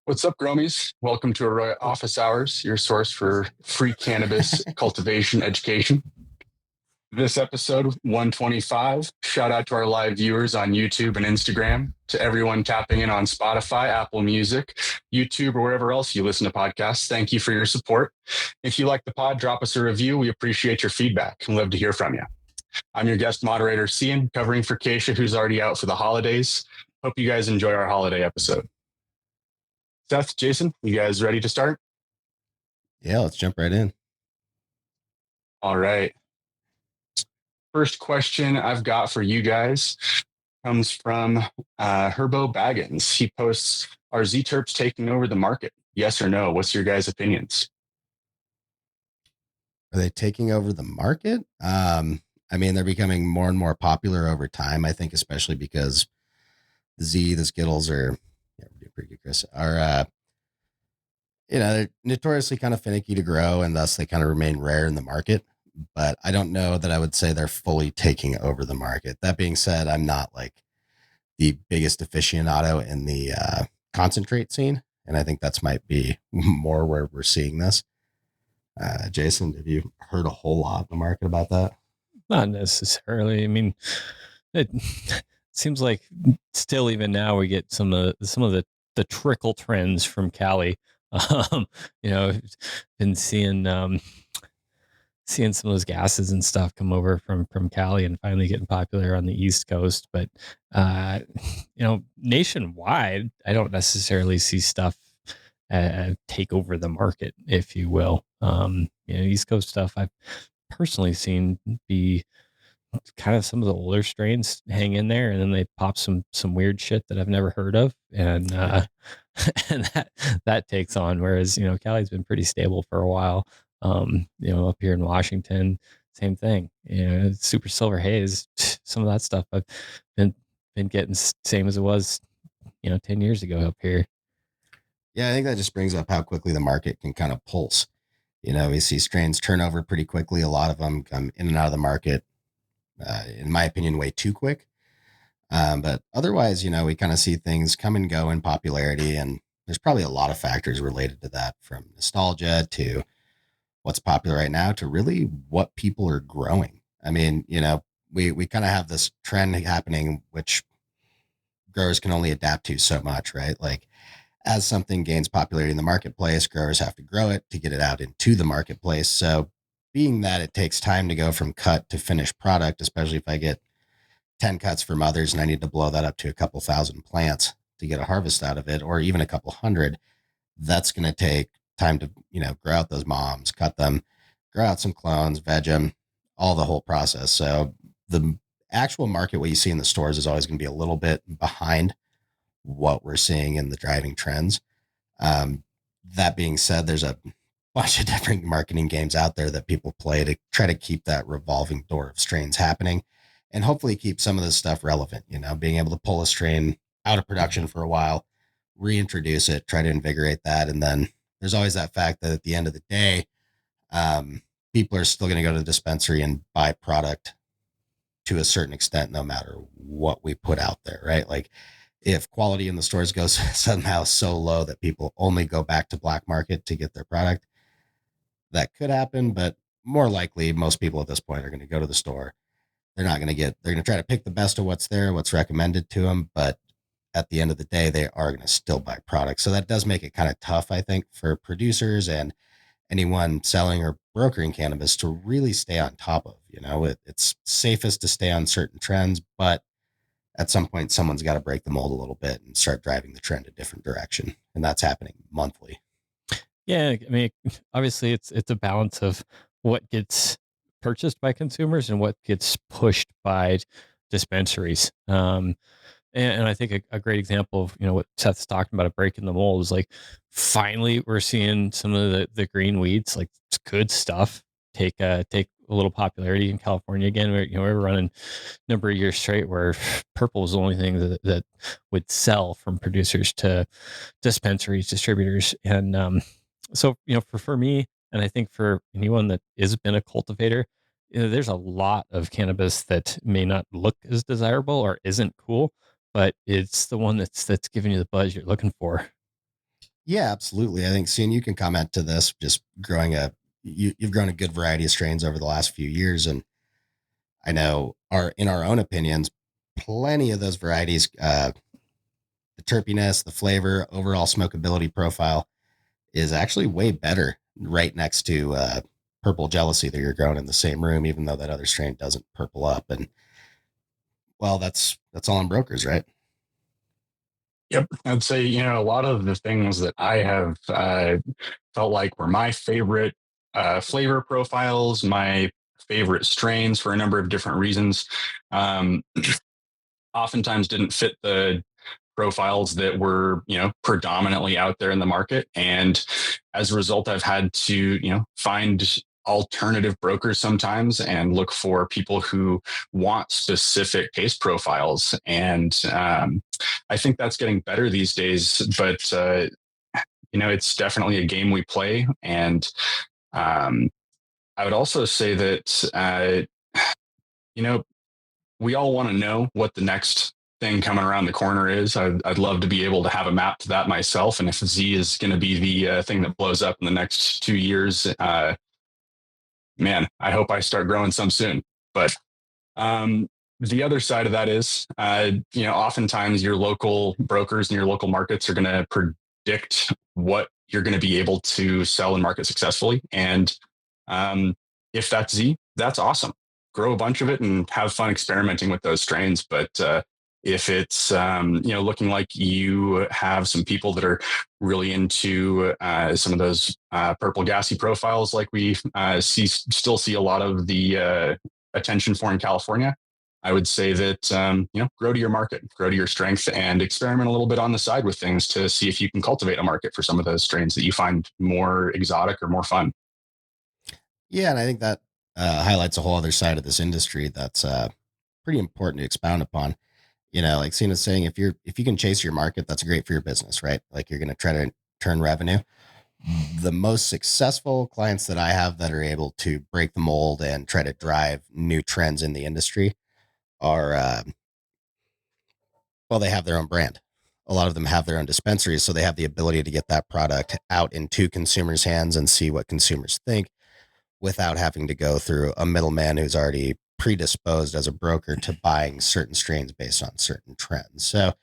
What's up, Gromies? Welcome to AROYA Office Hours, your source for free cannabis cultivation education. This episode 125. Shout out to our live viewers on YouTube and Instagram, to everyone tapping in on Spotify, Apple Music, YouTube, or wherever else you listen to podcasts. Thank you for your support. If you like the pod, drop us a review. We appreciate your feedback and love to hear from you. I'm your guest moderator, Cian, covering for Keisha, who's already out for the holidays. Hope you guys enjoy our holiday episode. Seth, Jason, you guys ready to start? Yeah, let's jump right in. All right. First question I've got for you guys comes from Herbo Baggins. He posts, are Z Terps taking over the market? Yes or no? What's your guys' opinions? Are they taking over the market? I mean, they're becoming more and more popular over time, I think, especially because the Skittles are, yeah, we're doing pretty good, Chris, are, they're notoriously kind of finicky to grow, and thus they kind of remain rare in the market. But I don't know that I would say they're fully taking over the market. That being said, I'm not like the biggest aficionado in the concentrate scene, and I think that's might be more where we're seeing this. Jason, have you heard a whole lot in the market about that? Not necessarily. I mean, it seems like still even now we get some of the trickle trends from Cali. Been seeing some of those gases and stuff come over from Cali and finally getting popular on the East Coast. But nationwide, I don't necessarily see stuff take over the market, if you will. East Coast stuff I've personally seen be kind of some of the older strains hang in there, and then they pop some weird shit that I've never heard of, and and that takes on. Whereas Cali's been pretty stable for a while. Up here in Washington, same thing. Super Silver Haze, some of that stuff I've been getting same as it was 10 years ago up here. Yeah, I think that just brings up how quickly the market can kind of pulse. We see strains turn over pretty quickly. A lot of them come in and out of the market, in my opinion, way too quick. But otherwise, we kind of see things come and go in popularity, and there's probably a lot of factors related to that, from nostalgia to what's popular right now to really what people are growing. I mean, we kind of have this trend happening, which growers can only adapt to so much, right? Like, as something gains popularity in the marketplace, growers have to grow it to get it out into the marketplace. So being that it takes time to go from cut to finished product, especially if I get 10 cuts from others and I need to blow that up to a couple thousand plants to get a harvest out of it, or even a couple hundred, that's going to take time to, grow out those moms, cut them, grow out some clones, veg them, all the whole process. So the actual market, what you see in the stores, is always going to be a little bit behind what we're seeing in the driving trends. That being said, there's a bunch of different marketing games out there that people play to try to keep that revolving door of strains happening, and hopefully keep some of this stuff relevant. Being able to pull a strain out of production for a while, reintroduce it, try to invigorate that. And then there's always that fact that at the end of the day, people are still going to go to the dispensary and buy product to a certain extent, no matter what we put out there, right? Like, if quality in the stores goes somehow so low that people only go back to black market to get their product, that could happen. But more likely, most people at this point are going to go to the store. They're going to try to pick the best of what's there, what's recommended to them. But at the end of the day, they are going to still buy products. So that does make it kind of tough, I think, for producers and anyone selling or brokering cannabis to really stay on top of. It's safest to stay on certain trends, but at some point, someone's got to break the mold a little bit and start driving the trend a different direction. And that's happening monthly. Yeah, I mean, obviously it's a balance of what gets purchased by consumers and what gets pushed by dispensaries. And I think a great example of what Seth's talking about, breaking the mold, is like finally we're seeing some of the green weeds, like it's good stuff, take a little popularity in California again. We're running a number of years straight where purple was the only thing that would sell from producers to dispensaries, distributors, and so for me, and I think for anyone that has been a cultivator, there's a lot of cannabis that may not look as desirable or isn't cool, but it's the one that's giving you the buzz you're looking for. Yeah, absolutely. I think, Cian, you can comment to this. Just you've grown a good variety of strains over the last few years, and I know in our own opinions, plenty of those varieties, the terpiness, the flavor, overall smokability profile is actually way better right next to purple jealousy that you're growing in the same room, even though that other strain doesn't purple up. And well, that's all on brokers, right? Yep. I'd say, a lot of the things that I have felt like were my favorite flavor profiles, my favorite strains for a number of different reasons, um, oftentimes didn't fit the profiles that were, predominantly out there in the market. And as a result, I've had to, find alternative brokers sometimes and look for people who want specific taste profiles. And I think that's getting better these days, but it's definitely a game we play. And um, I would also say that, you know, we all want to know what the next thing coming around the corner is. I'd love to be able to have a map to that myself. And if Z is going to be the thing that blows up in the next 2 years, man, I hope I start growing some soon. But um, the other side of that is, oftentimes your local brokers and your local markets are going to predict what you're going to be able to sell and market successfully. And um, if that's Z, that's awesome. Grow a bunch of it and have fun experimenting with those strains. But if it's looking like you have some people that are really into some of those purple gassy profiles, like we still see a lot of the attention for in California, I would say that grow to your market, grow to your strength, and experiment a little bit on the side with things to see if you can cultivate a market for some of those strains that you find more exotic or more fun. Yeah, and I think that highlights a whole other side of this industry that's pretty important to expound upon. Like Cena was saying, if you can chase your market, that's great for your business, right? Like you're going to try to turn revenue. The most successful clients that I have that are able to break the mold and try to drive new trends in the industry are, well, they have their own brand. A lot of them have their own dispensaries, so they have the ability to get that product out into consumers' hands and see what consumers think without having to go through a middleman who's already predisposed as a broker to buying certain strains based on certain trends. So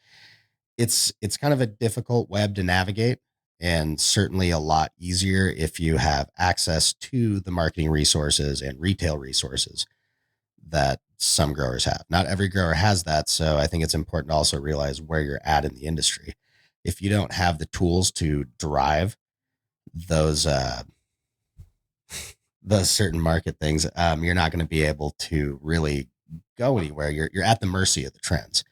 it's kind of a difficult web to navigate, and certainly a lot easier if you have access to the marketing resources and retail resources that some growers have. Not every grower has that, so I think it's important to also realize where you're at in the industry. If you don't have the tools to drive those those certain market things, you're not going to be able to really go anywhere. You're at the mercy of the trends,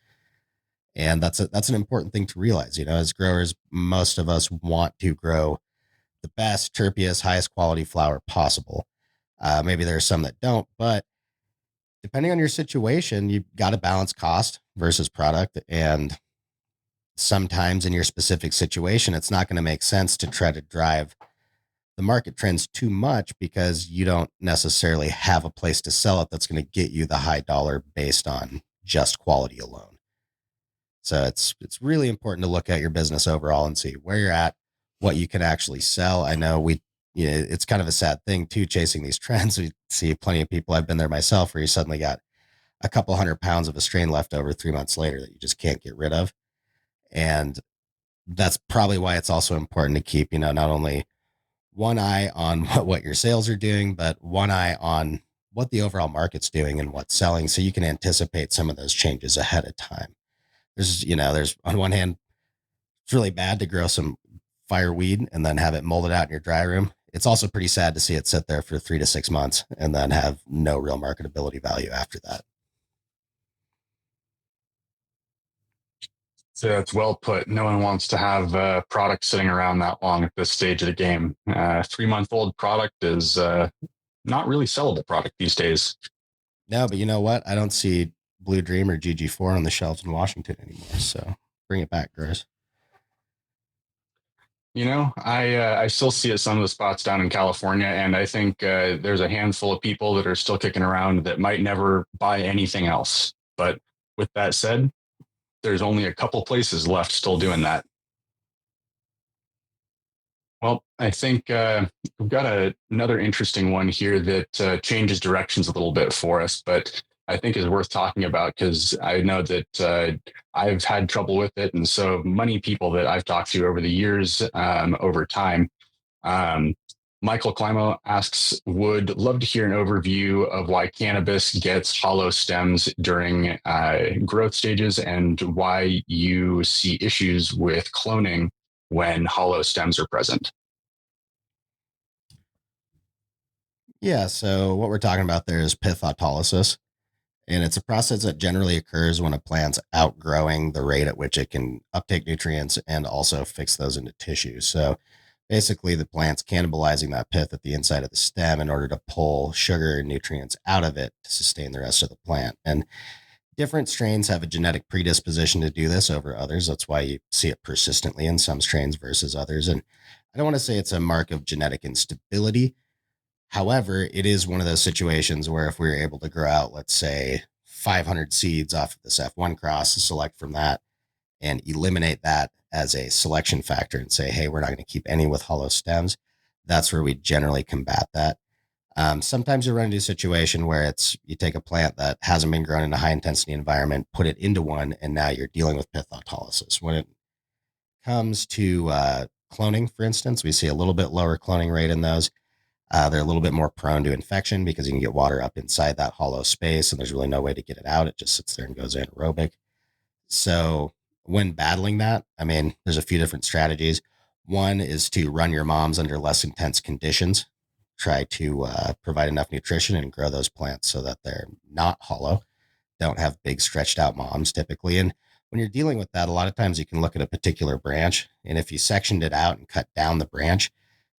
and that's an important thing to realize. As growers, most of us want to grow the best, terpiest, highest quality flower possible. Maybe there are some that don't, but depending on your situation, you've got to balance cost versus product. And sometimes in your specific situation, it's not going to make sense to try to drive the market trends too much because you don't necessarily have a place to sell it that's going to get you the high dollar based on just quality alone. So it's really important to look at your business overall and see where you're at, what you can actually sell. I know it's kind of a sad thing too, chasing these trends. We see plenty of people, I've been there myself, where you suddenly got a couple 100 pounds of a strain left over 3 months later that you just can't get rid of. And that's probably why it's also important to keep, not only one eye on what your sales are doing, but one eye on what the overall market's doing and what's selling, so you can anticipate some of those changes ahead of time. There's on one hand, it's really bad to grow some fireweed and then have it molded out in your dry room. It's also pretty sad to see it sit there for 3 to 6 months and then have no real marketability value after that. So that's well put. No one wants to have a product sitting around that long at this stage of the game. 3-month-old product is not really sellable product these days. No, but you know what? I don't see Blue Dream or GG4 on the shelves in Washington anymore. So bring it back, girls. I still see it some of the spots down in California, and I think there's a handful of people that are still kicking around that might never buy anything else. But with that said, there's only a couple places left still doing that. Well, I think we've got another interesting one here that changes directions a little bit for us, but I think is worth talking about because I know that I've had trouble with it, and so many people that I've talked to over the years, over time. Um, Michael Climo asks, would love to hear an overview of why cannabis gets hollow stems during growth stages and why you see issues with cloning when hollow stems are present. Yeah, so what we're talking about there is pith autolysis, and it's a process that generally occurs when a plant's outgrowing the rate at which it can uptake nutrients and also fix those into tissue. So basically, the plant's cannibalizing that pith at the inside of the stem in order to pull sugar and nutrients out of it to sustain the rest of the plant. And different strains have a genetic predisposition to do this over others. That's why you see it persistently in some strains versus others. And I don't want to say it's a mark of genetic instability. However, it is one of those situations where if we were able to grow out, let's say, 500 seeds off of this F1 cross, select from that and eliminate that as a selection factor and say, hey, we're not going to keep any with hollow stems, that's where we generally combat that. Sometimes you run into a situation where it's you take a plant that hasn't been grown in a high intensity environment, put it into one, and now you're dealing with pith autolysis. When it comes to cloning, for instance, we see a little bit lower cloning rate in those. They're a little bit more prone to infection because you can get water up inside that hollow space and there's really no way to get it out. It just sits there and goes anaerobic. So when battling that, I mean, there's a few different strategies. One is to run your moms under less intense conditions, try to provide enough nutrition and grow those plants so that they're not hollow, don't have big stretched out moms typically. And when you're dealing with that, a lot of times you can look at a particular branch. And if you sectioned it out and cut down the branch,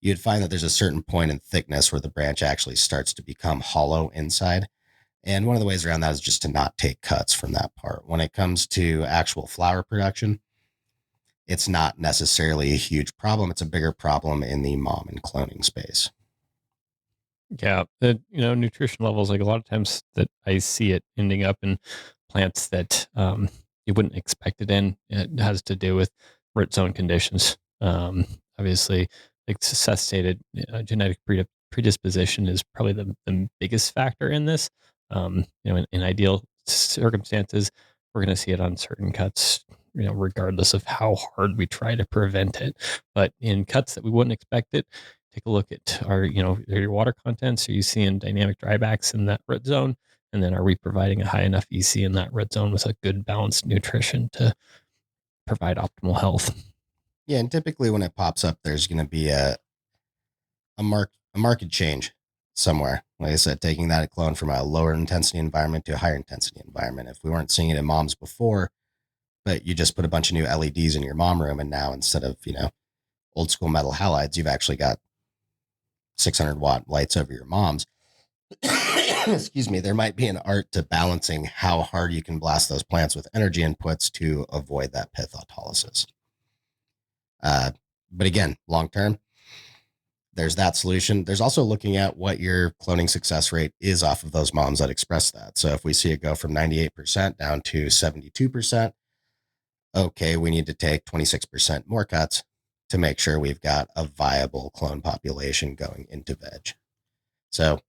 you'd find that there's a certain point in thickness where the branch actually starts to become hollow inside. And one of the ways around that is just to not take cuts from that part. When it comes to actual flower production, it's not necessarily a huge problem. It's a bigger problem in the mom and cloning space. Yeah, the nutrition levels, like a lot of times that I see it ending up in plants that you wouldn't expect it in. It has to do with root zone conditions. Obviously, like Seth stated, genetic predisposition is probably the biggest factor in this. In ideal circumstances, we're going to see it on certain cuts, regardless of how hard we try to prevent it. But in cuts that we wouldn't expect it, take a look at are your water contents. Are you seeing dynamic drybacks in that red zone? And then are we providing a high enough EC in that red zone with a good balanced nutrition to provide optimal health? Yeah, and typically when it pops up, there's going to be a market change somewhere. Like I said, taking that clone from a lower intensity environment to a higher intensity environment. If we weren't seeing it in moms before, but you just put a bunch of new LEDs in your mom room, and now instead of old school metal halides, you've actually got 600-watt lights over your moms. Excuse me. There might be an art to balancing how hard you can blast those plants with energy inputs to avoid that pith autolysis. But again, long term, there's that solution. There's also looking at what your cloning success rate is off of those moms that express that. So if we see it go from 98% down to 72%, okay, we need to take 26% more cuts to make sure we've got a viable clone population going into veg. So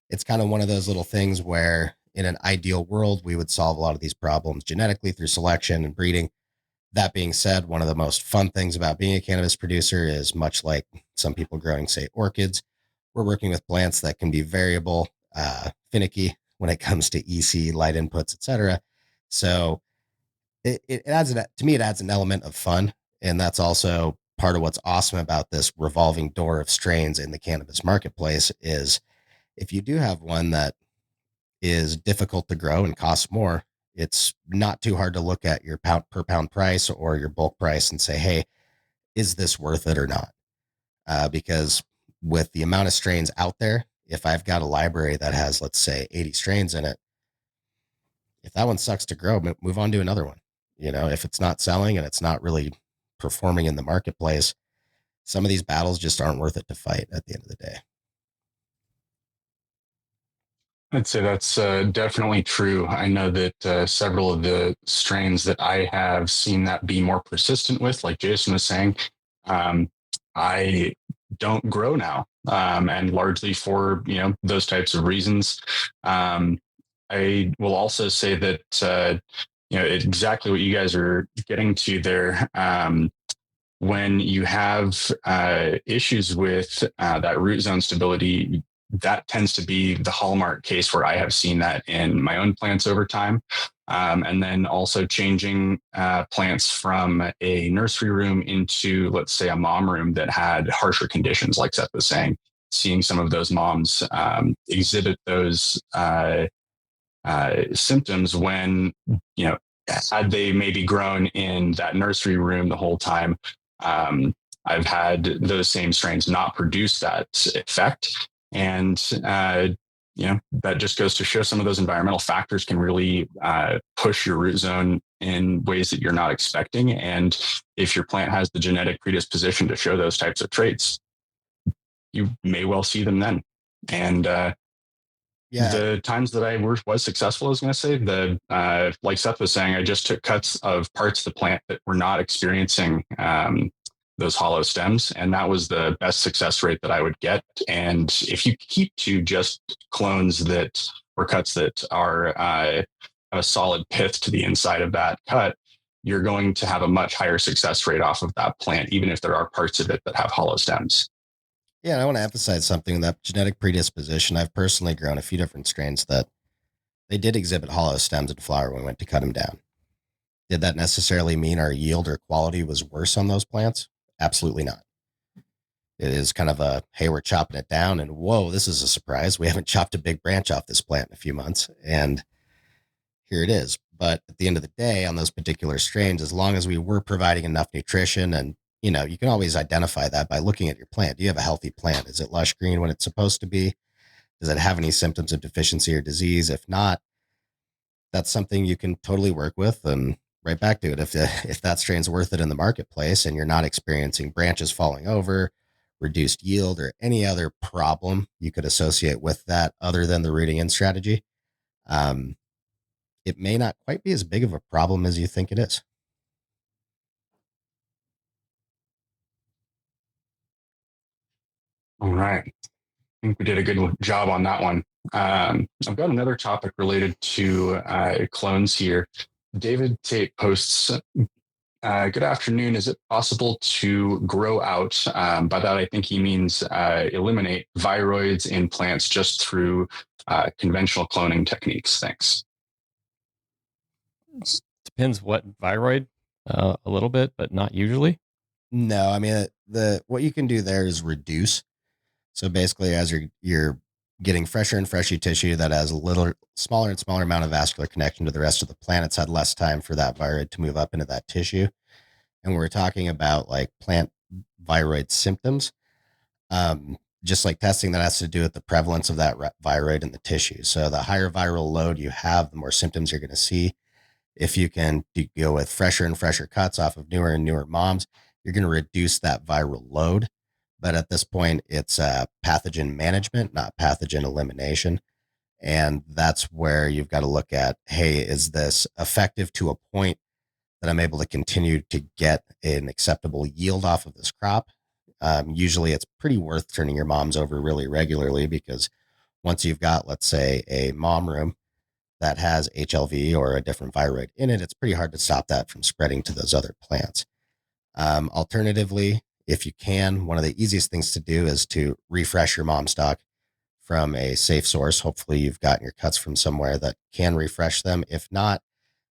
it's kind of one of those little things where in an ideal world, we would solve a lot of these problems genetically through selection and breeding. That being said, one of the most fun things about being a cannabis producer is much like some people growing, say, orchids, we're working with plants that can be variable, finicky when it comes to EC, light inputs, etc. So it adds to me, it adds an element of fun. And that's also part of what's awesome about this revolving door of strains in the cannabis marketplace is if you do have one that is difficult to grow and costs more, it's not too hard to look at your pound per pound price or your bulk price and say, hey, is this worth it or not? Because with the amount of strains out there, if I've got a library that has, let's say, 80 strains in it, if that one sucks to grow, move on to another one. If it's not selling and it's not really performing in the marketplace, some of these battles just aren't worth it to fight at the end of the day. I'd say that's definitely true. I know that several of the strains that I have seen that be more persistent with, like Jason was saying, um, I don't grow now, and largely for those types of reasons. I will also say that exactly what you guys are getting to there. When you have issues with that root zone stability, that tends to be the hallmark case where I have seen that in my own plants over time. And then also changing plants from a nursery room into, let's say, a mom room that had harsher conditions, like Seth was saying, seeing some of those moms exhibit those symptoms when, had they maybe grown in that nursery room the whole time. I've had those same strains not produce that effect. And, that just goes to show some of those environmental factors can really push your root zone in ways that you're not expecting. And if your plant has the genetic predisposition to show those types of traits, you may well see them then. And the times that I was successful, I was going to say, like Seth was saying, I just took cuts of parts of the plant that were not experiencing those hollow stems, and that was the best success rate that I would get. And if you keep to just clones that or cuts that are a solid pith to the inside of that cut, you're going to have a much higher success rate off of that plant, even if there are parts of it that have hollow stems. Yeah, I want to emphasize something, that genetic predisposition. I've personally grown a few different strains that they did exhibit hollow stems and flower when we went to cut them down. Did that necessarily mean our yield or quality was worse on those plants? Absolutely not. It is kind of a, hey, we're chopping it down, and whoa, this is a surprise. We haven't chopped a big branch off this plant in a few months, and here it is. But at the end of the day, on those particular strains, as long as we were providing enough nutrition, and you can always identify that by looking at your plant. Do you have a healthy plant? Is it lush green when it's supposed to be? Does it have any symptoms of deficiency or disease? If not, that's something you can totally work with, and right back to it. If that strain's worth it in the marketplace and you're not experiencing branches falling over, reduced yield, or any other problem you could associate with that other than the rooting in strategy, it may not quite be as big of a problem as you think it is. All right. I think we did a good job on that one. I've got another topic related to clones here. David Tate posts, good afternoon. Is it possible to grow out? By that, I think he means eliminate viroids in plants just through conventional cloning techniques. Thanks. Depends what viroid, a little bit, but not usually. No, I mean, what you can do there is reduce. So basically, as you're getting fresher and fresher tissue that has a little smaller and smaller amount of vascular connection to the rest of the plant, it's had less time for that viroid to move up into that tissue. And we're talking about like plant viroid symptoms, just like testing that has to do with the prevalence of that viroid in the tissue. So the higher viral load you have, the more symptoms you're going to see. If you can go with fresher and fresher cuts off of newer and newer moms, you're going to reduce that viral load. But at this point, it's pathogen management, not pathogen elimination. And that's where you've got to look at, hey, is this effective to a point that I'm able to continue to get an acceptable yield off of this crop? Usually it's pretty worth turning your moms over really regularly, because once you've got, let's say, a mom room that has HLV or a different viroid in it, it's pretty hard to stop that from spreading to those other plants. Alternatively, if you can, one of the easiest things to do is to refresh your mom stock from a safe source. Hopefully you've gotten your cuts from somewhere that can refresh them. If not,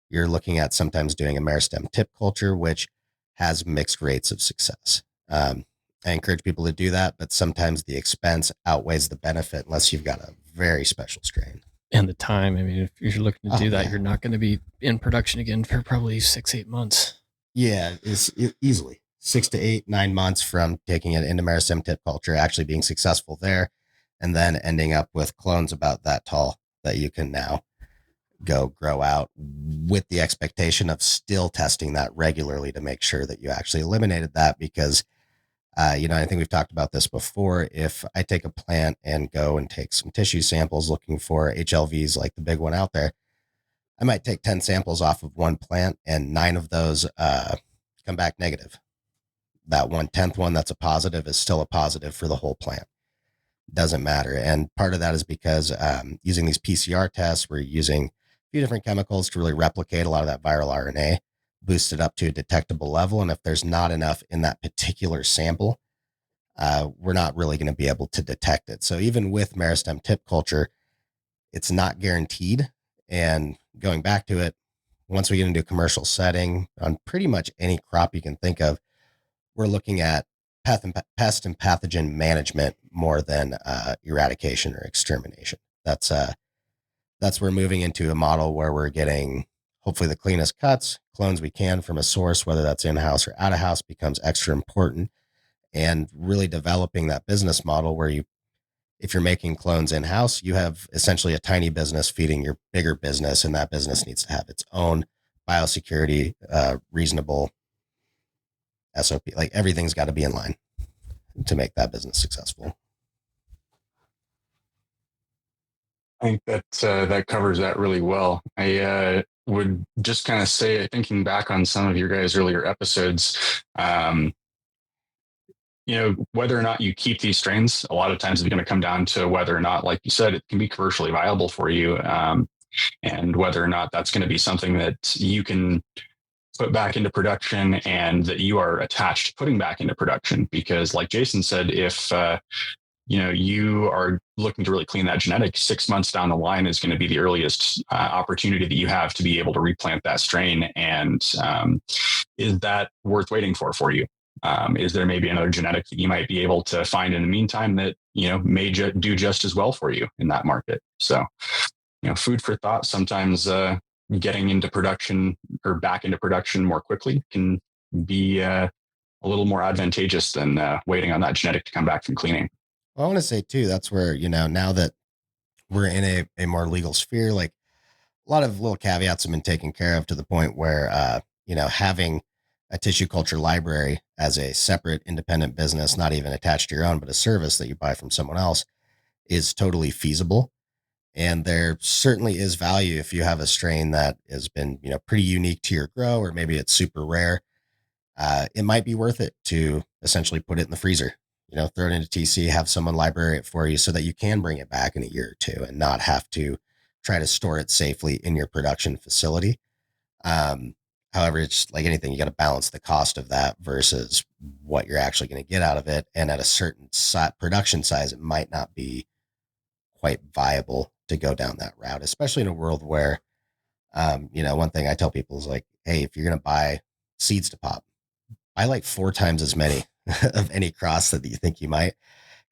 you're looking at sometimes doing a meristem tip culture, which has mixed rates of success. I encourage people to do that, but sometimes the expense outweighs the benefit unless you've got a very special strain. And the time. I mean, if you're looking to do that, you're not going to be in production again for probably 6-8 months. Yeah, it's easily 6 to 8, 9 months from taking it into meristem tip culture, actually being successful there, and then ending up with clones about that tall that you can now go grow out, with the expectation of still testing that regularly to make sure that you actually eliminated that. Because I think we've talked about this before. If I take a plant and go and take some tissue samples looking for HLVs, like the big one out there, I might take 10 samples off of one plant and 9 of those come back negative. that 1/10 one that's a positive is still a positive for the whole plant. Doesn't matter. And part of that is because using these PCR tests, we're using a few different chemicals to really replicate a lot of that viral RNA, boost it up to a detectable level. And if there's not enough in that particular sample, we're not really going to be able to detect it. So even with meristem tip culture, it's not guaranteed. And going back to it, once we get into a commercial setting on pretty much any crop you can think of, we're looking at pest and pathogen management more than eradication or extermination. That's we're moving into a model where we're getting hopefully the cleanest cuts, clones we can from a source, whether that's in-house or out-of-house, becomes extra important. And really developing that business model where if you're making clones in-house, you have essentially a tiny business feeding your bigger business, and that business needs to have its own biosecurity, reasonable SOP. Like everything's got to be in line to make that business successful. I think that covers that really well. I would just kind of say, thinking back on some of your guys' earlier episodes, whether or not you keep these strains, a lot of times it's going to come down to whether or not, like you said, it can be commercially viable for you, and whether or not that's going to be something that you can put back into production and that you are attached to putting back into production. Because like Jason said, if you are looking to really clean that genetic, 6 months down the line is going to be the earliest opportunity that you have to be able to replant that strain. And is that worth waiting for you? Is there maybe another genetic that you might be able to find in the meantime that may do just as well for you in that market? So food for thought. Sometimes getting into production or back into production more quickly can be a little more advantageous than waiting on that genetic to come back from cleaning. Well, I want to say too, that's where, now that we're in a more legal sphere, like a lot of little caveats have been taken care of to the point where, having a tissue culture library as a separate independent business, not even attached to your own, but a service that you buy from someone else, is totally feasible. And there certainly is value if you have a strain that has been, pretty unique to your grow, or maybe it's super rare. It might be worth it to essentially put it in the freezer, throw it into TC, have someone library it for you so that you can bring it back in a year or two and not have to try to store it safely in your production facility. However, it's like anything, you got to balance the cost of that versus what you're actually going to get out of it. And at a certain production size, it might not be quite viable to go down that route, especially in a world where, one thing I tell people is like, hey, if you're going to buy seeds to pop, buy like 4 times as many of any cross that you think you might.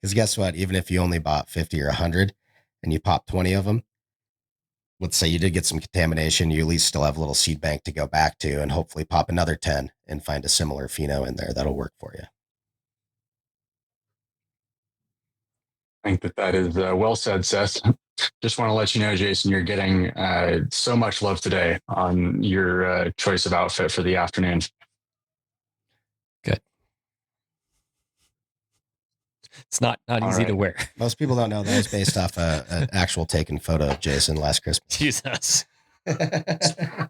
Because guess what? Even if you only bought 50 or 100 and you pop 20 of them, let's say you did get some contamination, you at least still have a little seed bank to go back to and hopefully pop another 10 and find a similar pheno in there that'll work for you. I think that is well said, Seth. Just want to let you know, Jason, you're getting so much love today on your choice of outfit for the afternoon. Good. It's not easy to wear. Most people don't know that was based off an actual taken photo of Jason last Christmas. Jesus. That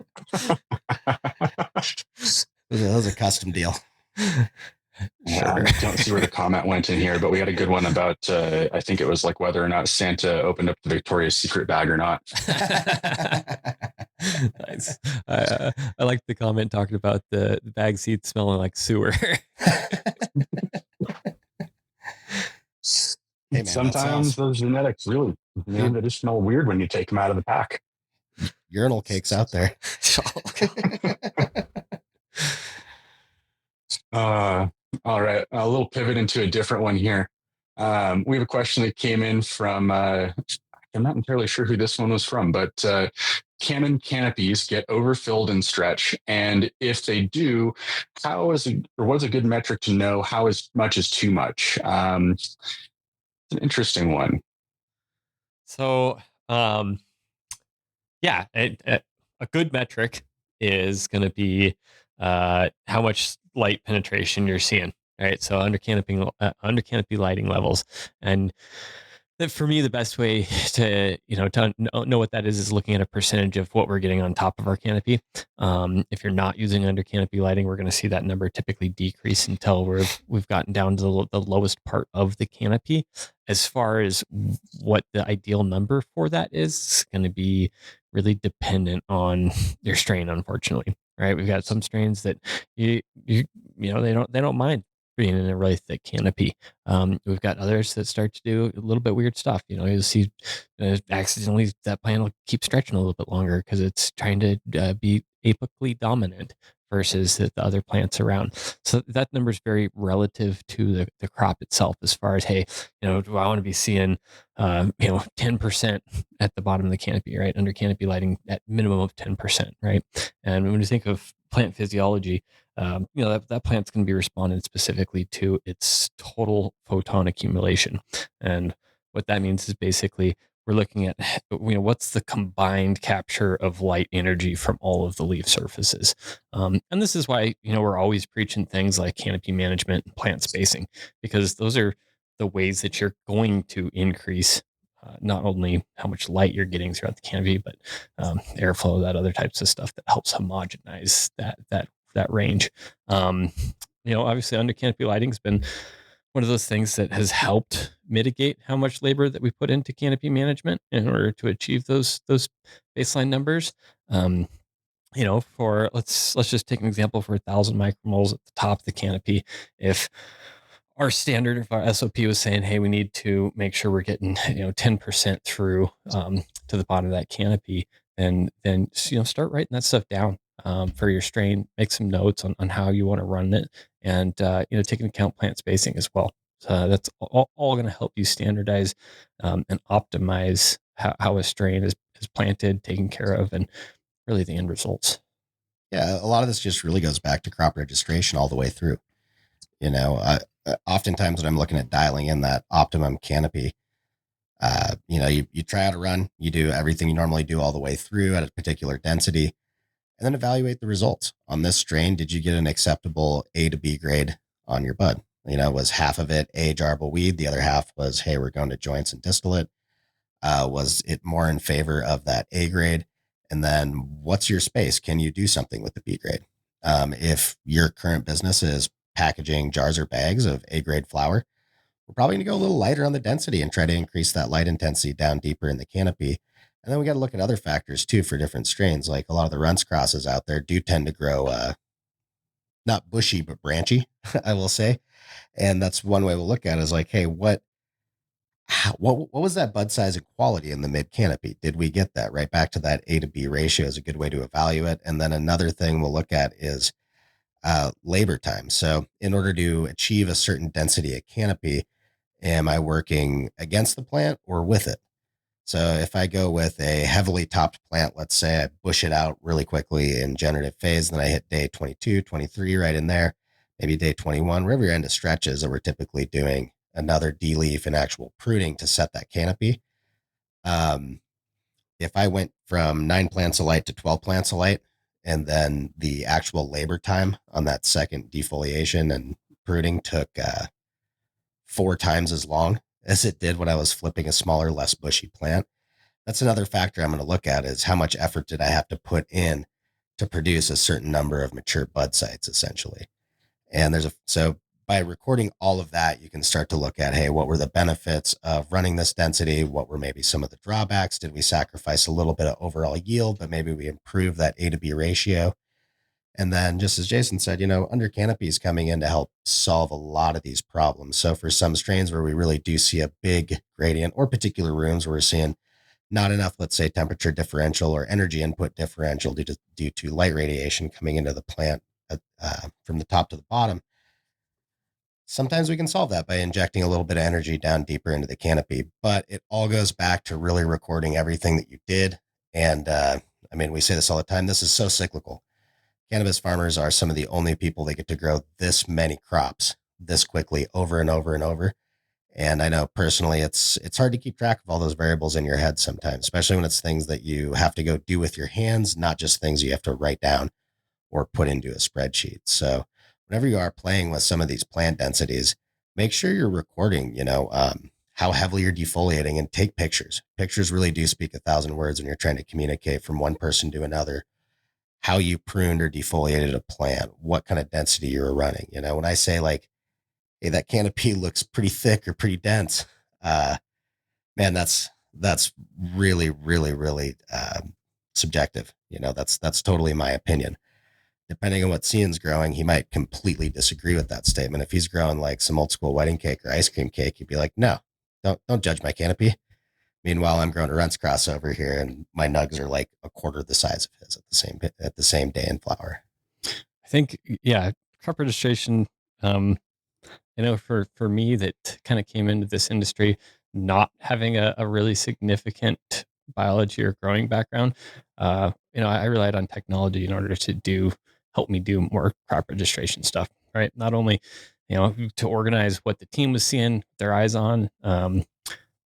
was a custom deal. Yeah, I don't see where the comment went in here, but we had a good one about, I think it was like whether or not Santa opened up the Victoria's Secret bag or not. Nice. I like the comment talking about the bag seeds smelling like sewer. Hey man, sometimes those genetics really, they just smell weird when you take them out of the pack. Urinal cakes out there. All right, a little pivot into a different one here. We have a question that came in from, I'm not entirely sure who this one was from, but can canopies get overfilled and stretch? And if they do, what's a good metric to know how much is too much? It's an interesting one. So, yeah, a good metric is going to be how much light penetration you're seeing, right? So under canopy lighting levels, and For me, the best way to know what that is looking at a percentage of what we're getting on top of our canopy. If you're not using under canopy lighting, we're going to see that number typically decrease until we've gotten down to the lowest part of the canopy. As far as what the ideal number for that is, it's going to be really dependent on your strain, unfortunately. Right? We've got some strains that they don't mind being in a really thick canopy. We've got others that start to do a little bit weird stuff. You'll see accidentally that plant will keep stretching a little bit longer because it's trying to be apically dominant versus the other plants around. So that number is very relative to the crop itself as far as, hey, do I want to be seeing, 10% at the bottom of the canopy, right? Under canopy lighting at minimum of 10%, right? And when you think of plant physiology, that plant's going to be responding specifically to its total photon accumulation. And what that means is basically we're looking at, what's the combined capture of light energy from all of the leaf surfaces. And this is why, we're always preaching things like canopy management and plant spacing, because those are the ways that you're going to increase not only how much light you're getting throughout the canopy, but airflow, that other types of stuff that helps homogenize that range. Obviously under canopy lighting has been one of those things that has helped mitigate how much labor that we put into canopy management in order to achieve those baseline numbers. For let's just take an example for 1,000 micromoles at the top of the canopy. If our standard, if our SOP was saying, hey, we need to make sure we're getting 10% through to the bottom of that canopy, then start writing that stuff down for your strain. Make some notes on how you want to run it, and take into account plant spacing as well. So that's all going to help you standardize and optimize how a strain is planted, taken care of, and really the end results. Yeah, a lot of this just really goes back to crop registration all the way through. Oftentimes when I'm looking at dialing in that optimum canopy, you try out a run, you do everything you normally do all the way through at a particular density, and then evaluate the results. On this strain, did you get an acceptable A to B grade on your bud? Was half of it A, jarable weed, the other half was, hey, we're going to joints and distillate? Was it more in favor of that A grade? And then what's your space? Can you do something with the B grade? If your current business is packaging jars or bags of A grade flower, we're probably going to go a little lighter on the density and try to increase that light intensity down deeper in the canopy. And then we got to look at other factors too for different strains. Like a lot of the runts crosses out there do tend to grow not bushy, but branchy, I will say. And that's one way we'll look at it is like, hey, what was that bud size and quality in the mid canopy? Did we get that right? Back to that A to B ratio is a good way to evaluate. And then another thing we'll look at is labor time. So in order to achieve a certain density of canopy, am I working against the plant or with it? So if I go with a heavily topped plant, let's say I bush it out really quickly in generative phase, then I hit day 22, 23 right in there, maybe day 21, wherever your end of stretches that we're typically doing another de-leaf and actual pruning to set that canopy. If I went from 9 plants a light to 12 plants a light, and then the actual labor time on that second defoliation and pruning took 4 times as long as it did when I was flipping a smaller, less bushy plant. That's another factor I'm going to look at is how much effort did I have to put in to produce a certain number of mature bud sites, essentially. And so by recording all of that, you can start to look at, hey, what were the benefits of running this density? What were maybe some of the drawbacks? Did we sacrifice a little bit of overall yield, but maybe we improved that A to B ratio? And then just as Jason said, under canopy is coming in to help solve a lot of these problems. So for some strains where we really do see a big gradient or particular rooms where we're seeing not enough, let's say, temperature differential or energy input differential due to light radiation coming into the plant from the top to the bottom, sometimes we can solve that by injecting a little bit of energy down deeper into the canopy. But it all goes back to really recording everything that you did. And we say this all the time. This is so cyclical. Cannabis farmers are some of the only people that get to grow this many crops this quickly over and over and over. And I know personally, it's hard to keep track of all those variables in your head sometimes, especially when it's things that you have to go do with your hands, not just things you have to write down or put into a spreadsheet. So whenever you are playing with some of these plant densities, make sure you're recording, how heavily you're defoliating, and take pictures. Pictures really do speak 1,000 words when you're trying to communicate from one person to another how you pruned or defoliated a plant, what kind of density you were running. You know, when I say like, hey, that canopy looks pretty thick or pretty dense, man, that's really, really, really subjective. You know, that's totally my opinion. Depending on what Cian's growing, he might completely disagree with that statement. If he's growing like some old school wedding cake or ice cream cake, he'd be like, no, don't judge my canopy. Meanwhile, I'm growing a Runts crossover here, and my nugs are like a quarter the size of his at the same day in flower. I think, yeah, crop registration, for me that kind of came into this industry, not having a really significant biology or growing background, I relied on technology in order to help me do more crop registration stuff, right? Not only, to organize what the team was seeing their eyes on,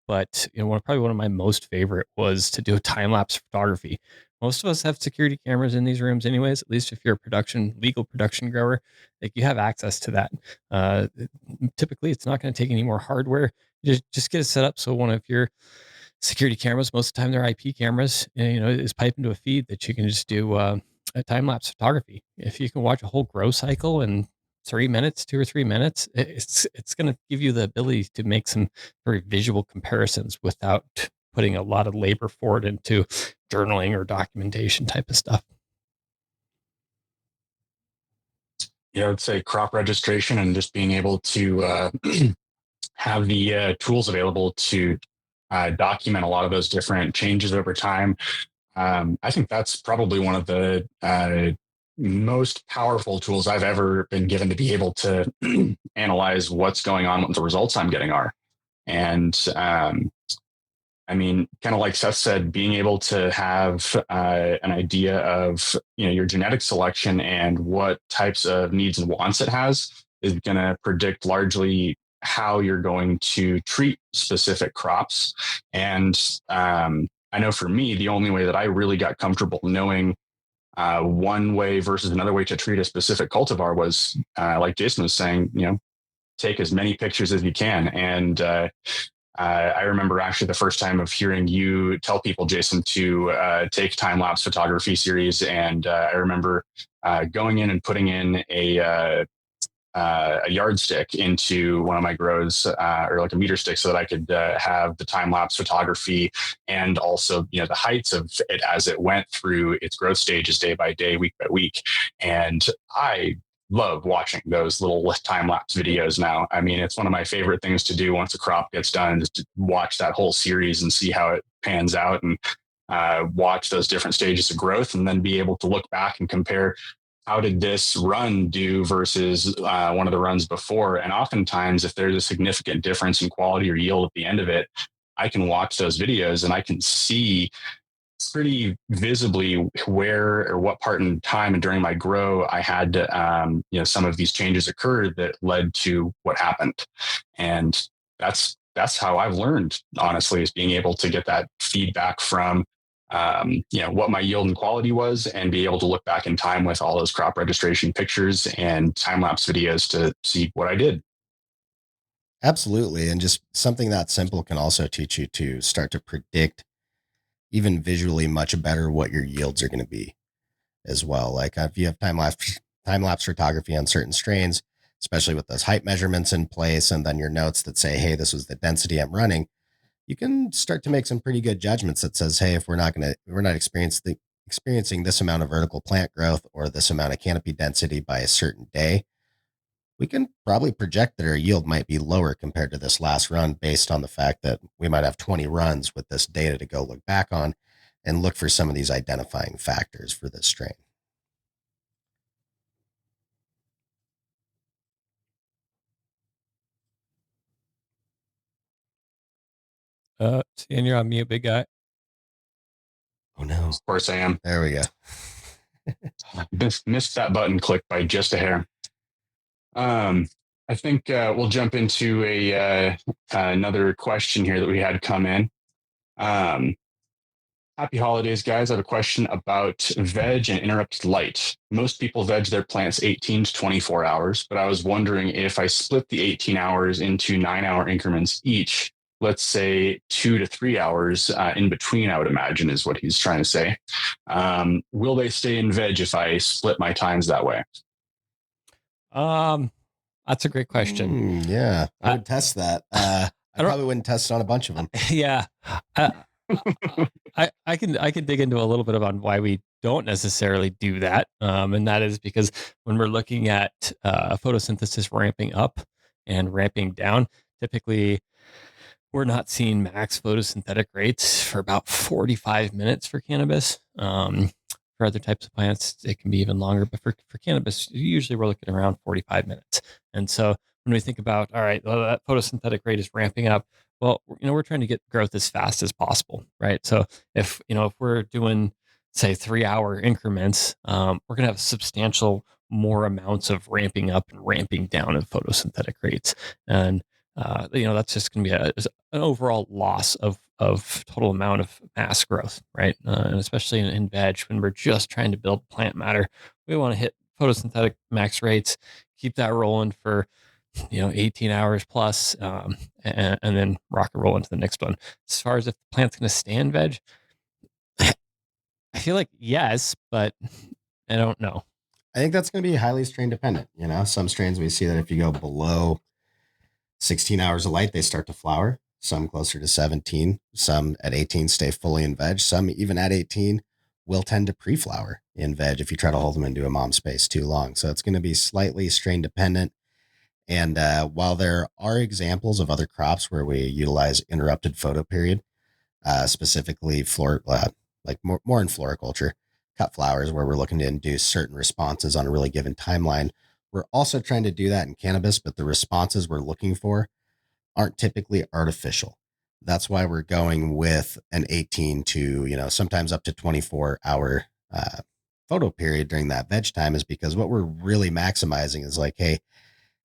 but probably one of my most favorite was to do time lapse photography. Most of us have security cameras in these rooms, anyways. At least if you're a legal production grower, like you have access to that. Uh, Typically, it's not going to take any more hardware. You just get it set up so one of your security cameras, most of the time they're IP cameras, is piped into a feed that you can just do a time lapse photography. If you can watch a whole grow cycle in 3 minutes, 2 or 3 minutes, it's going to give you the ability to make some very visual comparisons without putting a lot of labor forward into journaling or documentation type of stuff. Yeah, I'd say crop registration and just being able to have the tools available to document a lot of those different changes over time. I think that's probably one of the most powerful tools I've ever been given to be able to analyze what's going on, what the results I'm getting are. And I mean, kind of like Seth said, being able to have an idea of your genetic selection and what types of needs and wants it has is going to predict largely how you're going to treat specific crops. And I know for me, the only way that I really got comfortable knowing one way versus another way to treat a specific cultivar was, like Jason was saying, take as many pictures as you can. And I remember actually the first time of hearing you tell people, Jason, to take time lapse photography series. And I remember going in and putting in a yardstick into one of my grows, or like a meter stick, so that I could have the time lapse photography and also the heights of it as it went through its growth stages day by day, week by week. And I love watching those little time lapse videos now. I mean, it's one of my favorite things to do once a crop gets done, is to watch that whole series and see how it pans out, and watch those different stages of growth, and then be able to look back and compare how did this run do versus one of the runs before. And oftentimes, if there's a significant difference in quality or yield at the end of it, I can watch those videos and I can see pretty visibly where or what part in time and during my grow I had some of these changes occurred that led to what happened. And that's how I've learned, honestly, is being able to get that feedback from what my yield and quality was, and be able to look back in time with all those crop registration pictures and time lapse videos to see what I did. Absolutely. And just something that simple can also teach you to start to predict, even visually, much better what your yields are going to be as well. Like if you have time lapse photography on certain strains, especially with those height measurements in place, and then your notes that say, hey, this was the density I'm running, you can start to make some pretty good judgments that says, hey, if we're not experiencing this amount of vertical plant growth or this amount of canopy density by a certain day, we can probably project that our yield might be lower compared to this last run, based on the fact that we might have 20 runs with this data to go look back on and look for some of these identifying factors for this strain. Cian, you're on mute, big guy. Oh no. Of course I am. There we go. Missed that button click by just a hair. I think we'll jump into another question here that we had come in. Happy holidays, guys. I have a question about veg and interrupted light. Most people veg their plants 18 to 24 hours, but I was wondering if I split the 18 hours into 9-hour increments each, let's say 2 to 3 hours in between, I would imagine is what he's trying to say. Will they stay in veg if I split my times that way? That's a great question. Yeah, I would test that. I I don't. probably wouldn't test it on a bunch of them. Yeah, I, I can dig into a little bit on why we don't necessarily do that, and that is because when we're looking at photosynthesis ramping up and ramping down, typically we're not seeing max photosynthetic rates for about 45 minutes for cannabis. For other types of plants, it can be even longer, but for cannabis, usually we're looking around 45 minutes. And so when we think about, all right, well, that photosynthetic rate is ramping up, well, we're trying to get growth as fast as possible, right? So if we're doing, say, 3-hour increments, we're going to have substantial more amounts of ramping up and ramping down of photosynthetic rates. And that's just going to be an overall loss of total amount of mass growth, right? And especially in veg, when we're just trying to build plant matter, we want to hit photosynthetic max rates, keep that rolling for 18 hours plus, and then rock and roll into the next one. As far as if the plant's going to stay in veg, I feel like yes, but I don't know. I think that's going to be highly strain dependent. Some strains we see that if you go below 16 hours of light, they start to flower. Some closer to 17. Some at 18 stay fully in veg. Some even at 18 will tend to pre-flower in veg if you try to hold them into a mom space too long. So it's going to be slightly strain dependent. And while there are examples of other crops where we utilize interrupted photoperiod, specifically like more in floriculture, cut flowers where we're looking to induce certain responses on a really given timeline. We're also trying to do that in cannabis, but the responses we're looking for aren't typically artificial. That's why we're going with an 18 to, sometimes up to 24-hour photo period during that veg time, is because what we're really maximizing is like, hey,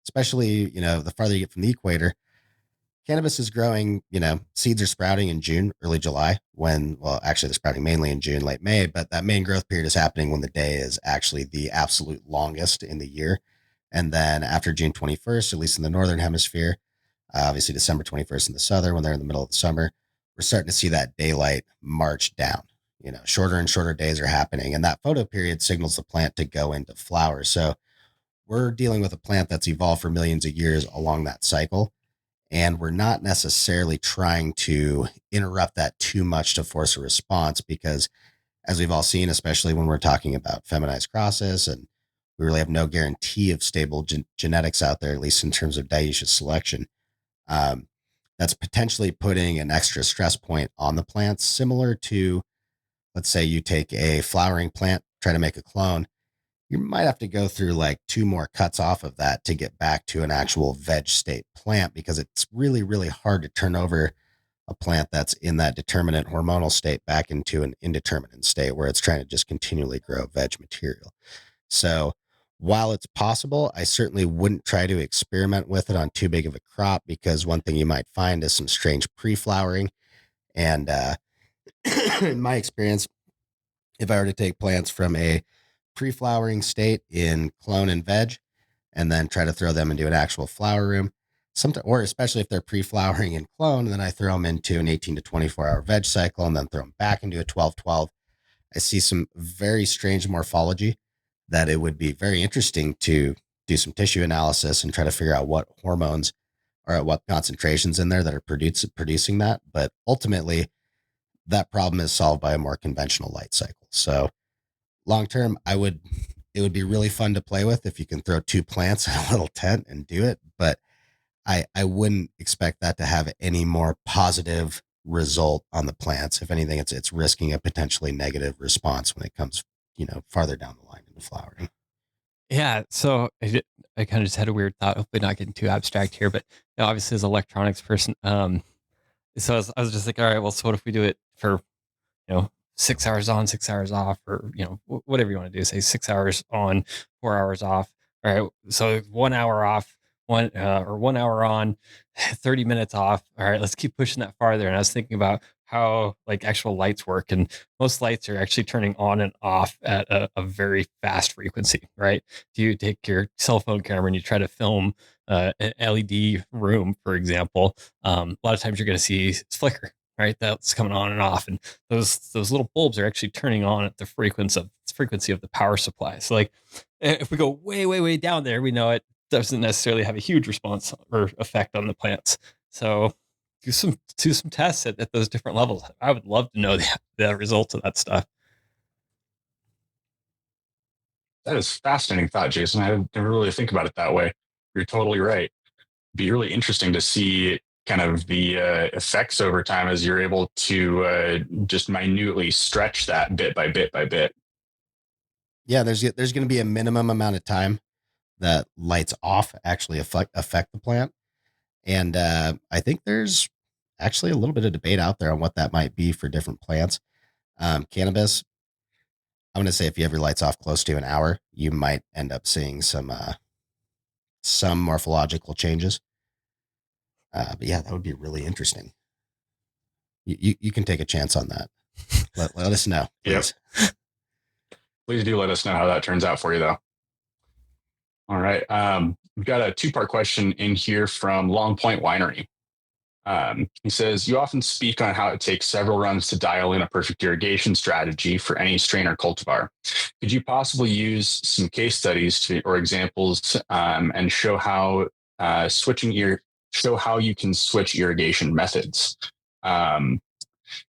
especially, the farther you get from the equator, cannabis is growing, seeds are sprouting in June, early July, actually they're sprouting mainly in June, late May, but that main growth period is happening when the day is actually the absolute longest in the year. And then after June 21st, at least in the northern hemisphere, obviously December 21st in the southern, when they're in the middle of the summer, we're starting to see that daylight march down. Shorter and shorter days are happening, and that photo period signals the plant to go into flower. So we're dealing with a plant that's evolved for millions of years along that cycle. And we're not necessarily trying to interrupt that too much to force a response, because as we've all seen, especially when we're talking about feminized crosses, and we really have no guarantee of stable genetics out there, at least in terms of dioecious selection, that's potentially putting an extra stress point on the plants, similar to, let's say you take a flowering plant, try to make a clone, you might have to go through like 2 more cuts off of that to get back to an actual veg state plant, because it's really, really hard to turn over a plant that's in that determinate hormonal state back into an indeterminate state where it's trying to just continually grow veg material. So while it's possible, I certainly wouldn't try to experiment with it on too big of a crop, because one thing you might find is some strange pre-flowering. And in my experience, if I were to take plants from a pre-flowering state in clone and veg, and then try to throw them into an actual flower room, or especially if they're pre-flowering in clone, then I throw them into an 18 to 24-hour veg cycle and then throw them back into a 12-12. I see some very strange morphology that it would be very interesting to do some tissue analysis and try to figure out what hormones are at what concentrations in there that are producing that. But ultimately, that problem is solved by a more conventional light cycle. So long term, it would be really fun to play with if you can throw 2 plants in a little tent and do it. But I wouldn't expect that to have any more positive result on the plants. If anything, it's risking a potentially negative response when it comes, farther down the line into flowering. Yeah, so I kind of just had a weird thought. Hopefully, not getting too abstract here, but obviously, as an electronics person, so I was just like, all right, well, so what if we do it for 6 hours on, 6 hours off, or whatever you want to do. Say 6 hours on, 4 hours off. All right, so 1 hour off, 1 hour on, 30 minutes off. All right, let's keep pushing that farther. And I was thinking about how like actual lights work, and most lights are actually turning on and off at a very fast frequency, right? If you take your cell phone camera and you try to film an LED room, for example, a lot of times you're going to see flicker, right? That's coming on and off, and those little bulbs are actually turning on at the frequency of the power supply. So, like, if we go way, way, way down there, we know it doesn't necessarily have a huge response or effect on the plants. So, do some tests at those different levels. I would love to know the results of that stuff. That is fascinating thought, Jason. I didn't really think about it that way. You're totally right. It'd be really interesting to see kind of the effects over time as you're able to just minutely stretch that bit by bit by bit. Yeah, there's going to be a minimum amount of time that lights off actually affect the plant. And I think there's actually a little bit of debate out there on what that might be for different plants. Cannabis, I'm going to say if you have your lights off close to an hour, you might end up seeing some morphological changes. But yeah, that would be really interesting. You can take a chance on that. Let us know, please. Yep. Please do let us know how that turns out for you, though. All right. We've got a two-part question in here from Long Point Winery. He says, you often speak on how it takes several runs to dial in a perfect irrigation strategy for any strain or cultivar. Could you possibly use some case studies or examples and show how show how you can switch irrigation methods?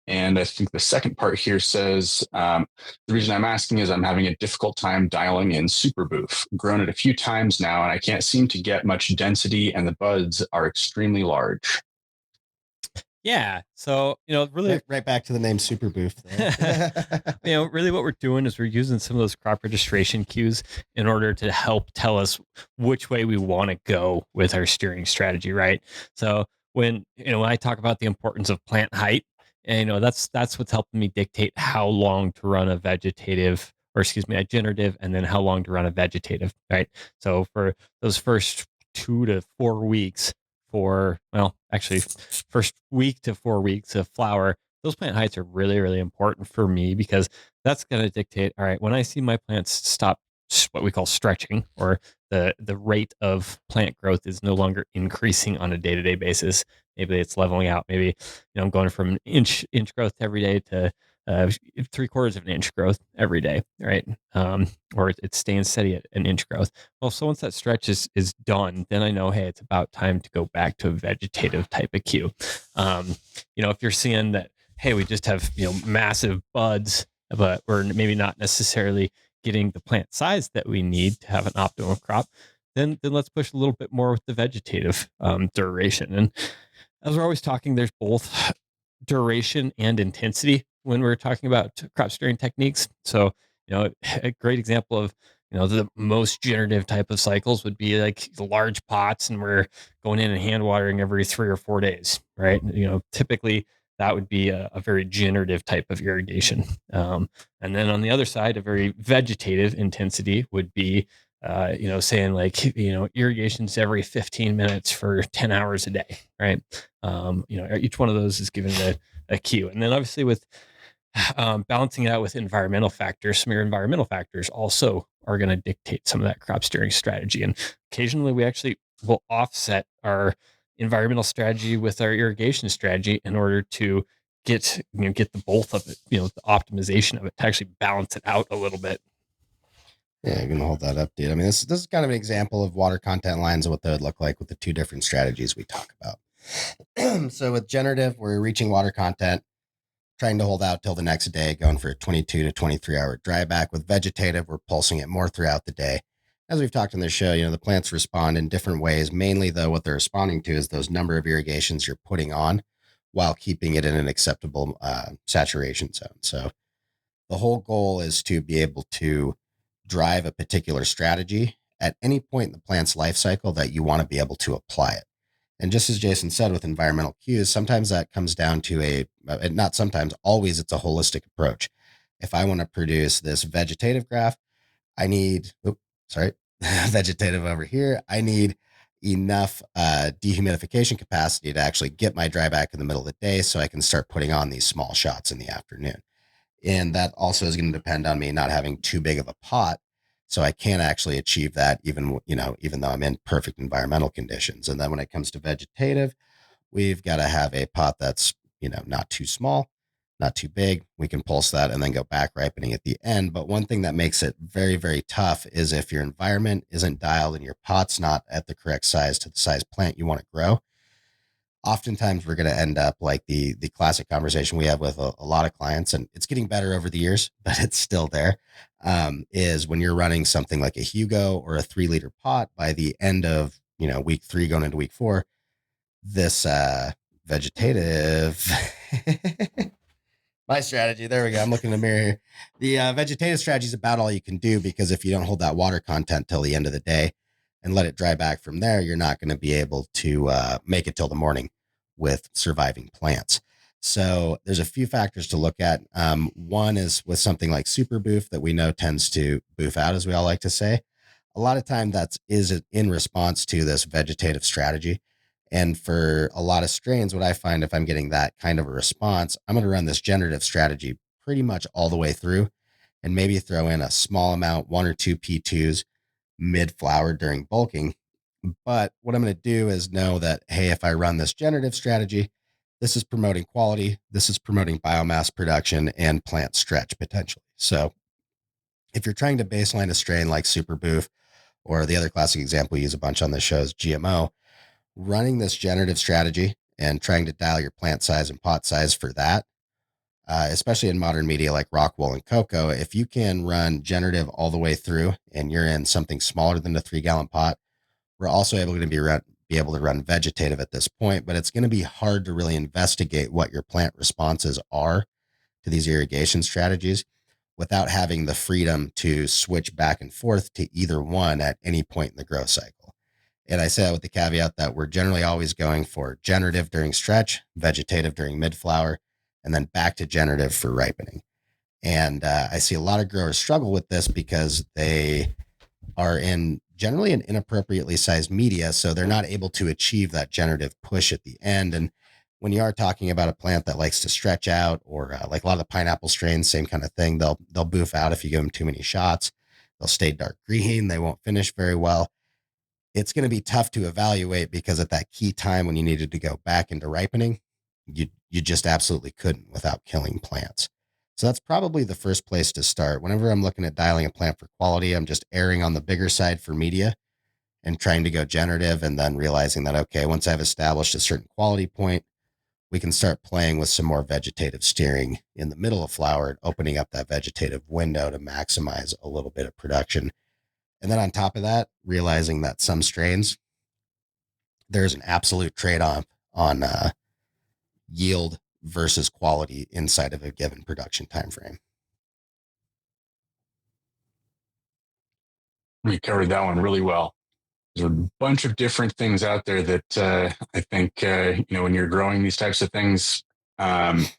And I think the second part here says, the reason I'm asking is I'm having a difficult time dialing in super boof. Grown it a few times now, and I can't seem to get much density, and the buds are extremely large. Yeah. So, really, right back to the name Super Boof. Really what we're doing is we're using some of those crop registration cues in order to help tell us which way we want to go with our steering strategy, right? So when I talk about the importance of plant height, and that's what's helping me dictate how long to run a vegetative, or excuse me, a generative, and then how long to run a vegetative, right? So for those first 2 to 4 weeks, actually first week to 4 weeks of flower, those plant heights are really, really important for me because that's going to dictate, all right, when I see my plants stop what we call stretching, or the rate of plant growth is no longer increasing on a day-to-day basis. Maybe it's leveling out. Maybe, I'm going from an inch growth every day to 3/4 of an inch growth every day, right? Or it's staying steady at an inch growth. Well, so once that stretch is done, then I know, hey, it's about time to go back to a vegetative type of cue. If you're seeing that, hey, we just have massive buds, but we're maybe not necessarily getting the plant size that we need to have an optimal crop, then let's push a little bit more with the vegetative duration. And as we're always talking, there's both duration and intensity when we're talking about crop steering techniques. So, a great example of, the most generative type of cycles would be like the large pots, and we're going in and hand watering every 3 or 4 days, right? Typically that would be a very generative type of irrigation. And then on the other side, a very vegetative intensity would be, saying like, irrigations every 15 minutes for 10 hours a day, right? Each one of those is given a cue. And then obviously with balancing it out with environmental factors, some of your environmental factors also are going to dictate some of that crop steering strategy. And occasionally we actually will offset our environmental strategy with our irrigation strategy in order to get the both of it, the optimization of it, to actually balance it out a little bit. Yeah, I'm gonna hold that up, dude. I mean, this is kind of an example of water content lines and what they would look like with the two different strategies we talk about. So with generative, we're reaching water content, trying to hold out till the next day, going for a 22 to 23 hour dry back. With vegetative, we're pulsing it more throughout the day. As we've talked on the show, the plants respond in different ways. Mainly, though, what they're responding to is those number of irrigations you're putting on while keeping it in an acceptable saturation zone. So the whole goal is to be able to drive a particular strategy at any point in the plant's life cycle that you want to be able to apply it. And just as Jason said with environmental cues, sometimes that comes down to not sometimes, always it's a holistic approach. If I want to produce this vegetative graph, I need, vegetative over here. I need enough dehumidification capacity to actually get my dry back in the middle of the day so I can start putting on these small shots in the afternoon. And that also is going to depend on me not having too big of a pot. So I can't actually achieve that even, even though I'm in perfect environmental conditions. And then when it comes to vegetative, we've got to have a pot that's, not too small, not too big. We can pulse that and then go back ripening at the end. But one thing that makes it very, very tough is if your environment isn't dialed and your pot's not at the correct size to the size plant you want to grow. Oftentimes we're going to end up like the classic conversation we have with a lot of clients, and it's getting better over the years, but it's still there. Is when you're running something like a Hugo or a 3 liter pot, by the end of, week 3 going into week 4, this vegetative my strategy, there we go, I'm looking in the mirror here. The vegetative strategy is about all you can do, because if you don't hold that water content till the end of the day and let it dry back from there, you're not going to be able to make it till the morning with surviving plants. So there's a few factors to look at. One is with something like super boof that we know tends to boof out, as we all like to say. A lot of time that is in response to this vegetative strategy. And for a lot of strains, what I find, if I'm getting that kind of a response, I'm going to run this generative strategy pretty much all the way through, and maybe throw in a small amount, 1 or 2 P2s mid flower during bulking. But what I'm going to do is know that, hey, if I run this generative strategy, this is promoting quality, this is promoting biomass production and plant stretch potentially. So if you're trying to baseline a strain like Super Boof, or the other classic example we use a bunch on this show is GMO, running this generative strategy and trying to dial your plant size and pot size for that, especially in modern media like rock wool and cocoa, if you can run generative all the way through and you're in something smaller than a 3 gallon pot, we're also able to be able to run vegetative at this point. But it's going to be hard to really investigate what your plant responses are to these irrigation strategies without having the freedom to switch back and forth to either one at any point in the growth cycle. And I say that with the caveat that we're generally always going for generative during stretch, vegetative during mid-flower, and then back to generative for ripening. And I see a lot of growers struggle with this because they are generally in inappropriately sized media, so they're not able to achieve that generative push at the end. And when you are talking about a plant that likes to stretch out, or like a lot of the pineapple strains, same kind of thing, they'll boof out if you give them too many shots. They'll stay dark green. They won't finish very well. It's going to be tough to evaluate, because at that key time when you needed to go back into ripening, you just absolutely couldn't without killing plants. So that's probably the first place to start. Whenever I'm looking at dialing a plant for quality, I'm just erring on the bigger side for media and trying to go generative, and then realizing that, okay, once I've established a certain quality point, we can start playing with some more vegetative steering in the middle of flower and opening up that vegetative window to maximize a little bit of production. And then on top of that, realizing that some strains, there's an absolute trade-off on yield versus quality inside of a given production time frame. We covered that one really well. There's a bunch of different things out there that I think, when you're growing these types of things,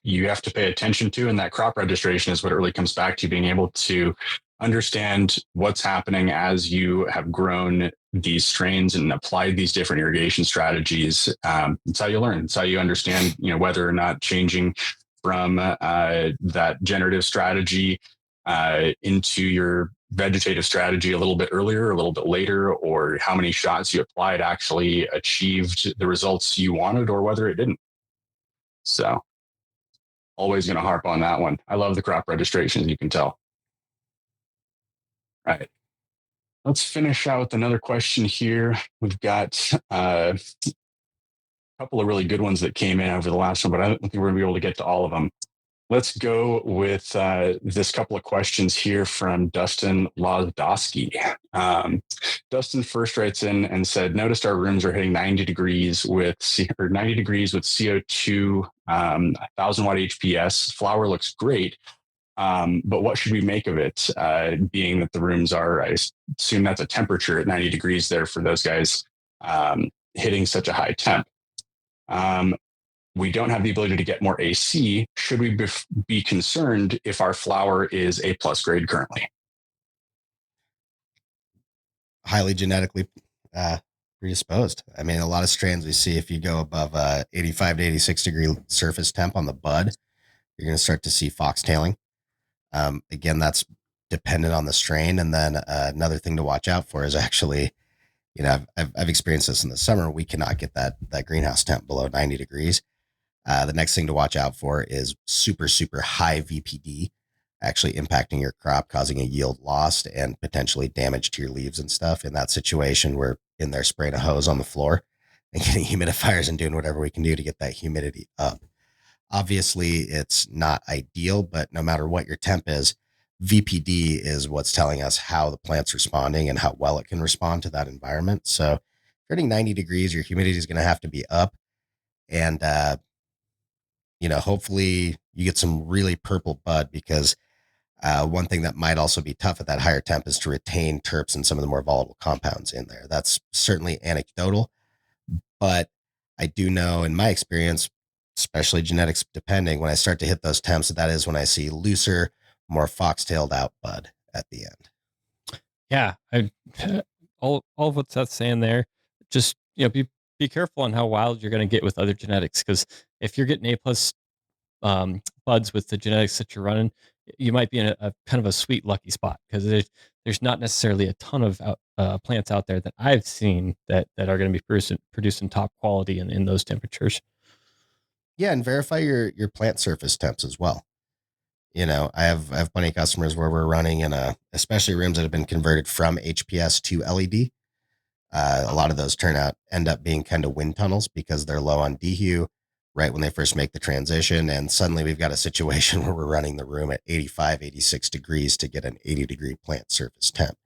you have to pay attention to. And that crop registration is what it really comes back to, being able to understand what's happening as you have grown these strains and applied these different irrigation strategies. It's how you learn. It's how you understand, whether or not changing from that generative strategy into your vegetative strategy a little bit earlier, a little bit later, or how many shots you applied actually achieved the results you wanted, or whether it didn't. So always going to harp on that one. I love the crop registration, as you can tell. All right. Let's finish out with another question here. We've got a couple of really good ones that came in over the last one, but I don't think we're going to be able to get to all of them. Let's go with this couple of questions here from Dustin Lozdowski. Dustin first writes in and said, noticed our rooms are hitting 90 degrees with CO2, 1,000 watt HPS. Flower looks great, but what should we make of it? Being that the rooms are, I assume that's a temperature at 90 degrees there for those guys, hitting such a high temp. We don't have the ability to get more AC. Should we be concerned if our flower is A+ grade currently? Highly genetically predisposed. I mean, a lot of strains we see, if you go above 85 to 86 degree surface temp on the bud, you're going to start to see foxtailing. Again, that's dependent on the strain. And then another thing to watch out for is actually, I've experienced this in the summer. We cannot get that greenhouse temp below 90 degrees. The next thing to watch out for is super, super high VPD actually impacting your crop, causing a yield loss and potentially damage to your leaves and stuff. In that situation, we're in there spraying a hose on the floor and getting humidifiers and doing whatever we can do to get that humidity up. Obviously, it's not ideal, but no matter what your temp is, VPD is what's telling us how the plant's responding and how well it can respond to that environment. So, if you're hitting 90 degrees, your humidity is going to have to be up. And, hopefully you get some really purple bud, because one thing that might also be tough at that higher temp is to retain terps and some of the more volatile compounds in there. That's certainly anecdotal, but I do know in my experience, especially genetics depending, when I start to hit those temps, that is when I see looser, more fox-tailed out bud at the end. Yeah, all of what Seth's saying there. Just be careful on how wild you're going to get with other genetics, because if you're getting A+ buds with the genetics that you're running, you might be in a kind of a sweet lucky spot, because there's not necessarily a ton of plants out there that I've seen that are going to be producing top quality in those temperatures. Yeah, and verify your plant surface temps as well. I have plenty of customers where we're running in especially rooms that have been converted from HPS to LED. A lot of those end up being kind of wind tunnels because they're low on dehu right when they first make the transition. And suddenly we've got a situation where we're running the room at 85, 86 degrees to get an 80-degree plant surface temp.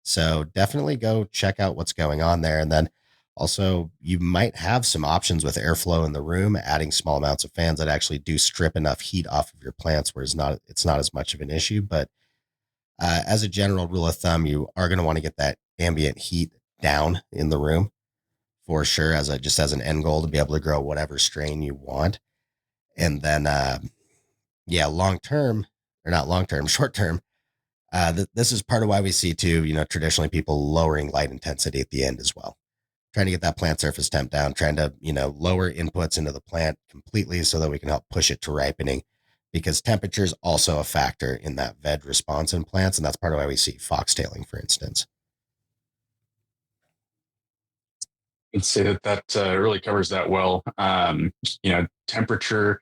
So definitely go check out what's going on there. And then also you might have some options with airflow in the room, adding small amounts of fans that actually do strip enough heat off of your plants where it's not as much of an issue. But as a general rule of thumb, you are going to want to get that ambient heat down in the room for sure, as an end goal to be able to grow whatever strain you want. And then, long term, or not long term, short term, this is part of why we see too, traditionally people lowering light intensity at the end as well, trying to get that plant surface temp down, trying to, lower inputs into the plant completely so that we can help push it to ripening, because temperature is also a factor in that veg response in plants. And that's part of why we see foxtailing, for instance. I'd say that really covers that well. Temperature,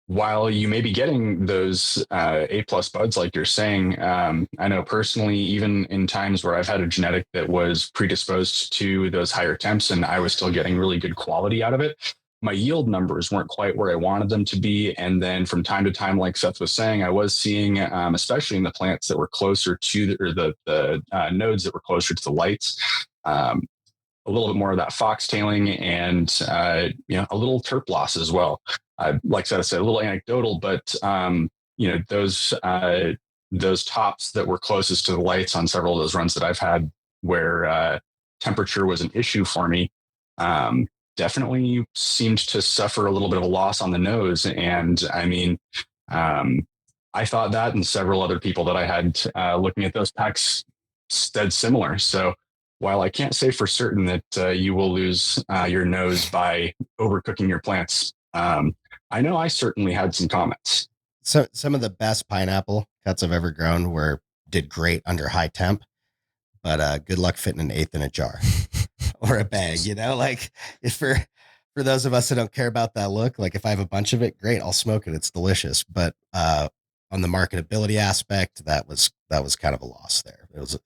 while you may be getting those A+ buds, like you're saying, I know personally, even in times where I've had a genetic that was predisposed to those higher temps and I was still getting really good quality out of it, my yield numbers weren't quite where I wanted them to be. And then from time to time, like Seth was saying, I was seeing, especially in the plants that were closer to the nodes that were closer to the lights, a little bit more of that foxtailing and a little terp loss as well. Like I said, a little anecdotal, but those tops that were closest to the lights on several of those runs that I've had where temperature was an issue for me, definitely seemed to suffer a little bit of a loss on the nose. And I mean, I thought that, and several other people that I had looking at those packs said similar. So while I can't say for certain that you will lose your nose by overcooking your plants, I know I certainly had some comments. So some of the best pineapple cuts I've ever grown did great under high temp, but good luck fitting an eighth in a jar or a bag. Like if for those of us that don't care about that look, like if I have a bunch of it, great, I'll smoke it. It's delicious. But on the marketability aspect, that was kind of a loss there. It was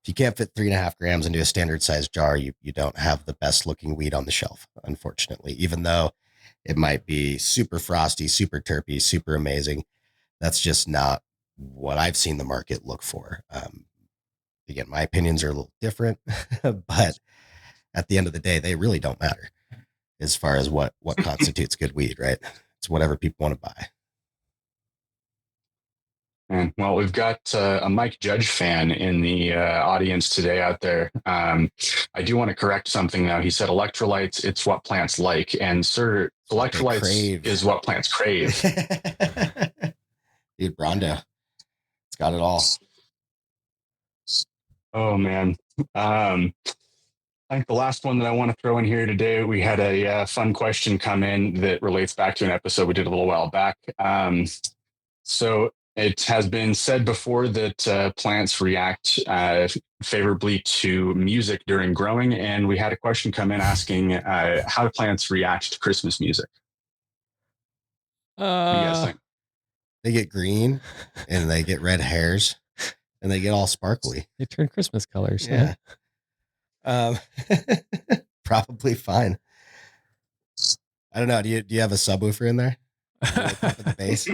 if you can't fit 3.5 grams into a standard size jar, you don't have the best looking weed on the shelf, unfortunately, even though it might be super frosty, super terpy, super amazing. That's just not what I've seen the market look for. Again, my opinions are a little different, but at the end of the day, they really don't matter as far as what constitutes good weed, right? It's whatever people want to buy. And well, we've got a Mike Judge fan in the audience today out there. I do want to correct something though. He said electrolytes, it's what plants like. And sir, electrolytes is what plants crave. Dude, Brondo, it's got it all. Oh man. I think the last one that I want to throw in here today, we had a fun question come in that relates back to an episode we did a little while back. So It has been said before that plants react favorably to music during growing, and we had a question come in asking how do plants react to Christmas music? What do you guys think? They get green and they get red hairs and they get all sparkly. They turn Christmas colors. Yeah. Probably fine. I don't know. Do you have a subwoofer in there? Really pumping the bass?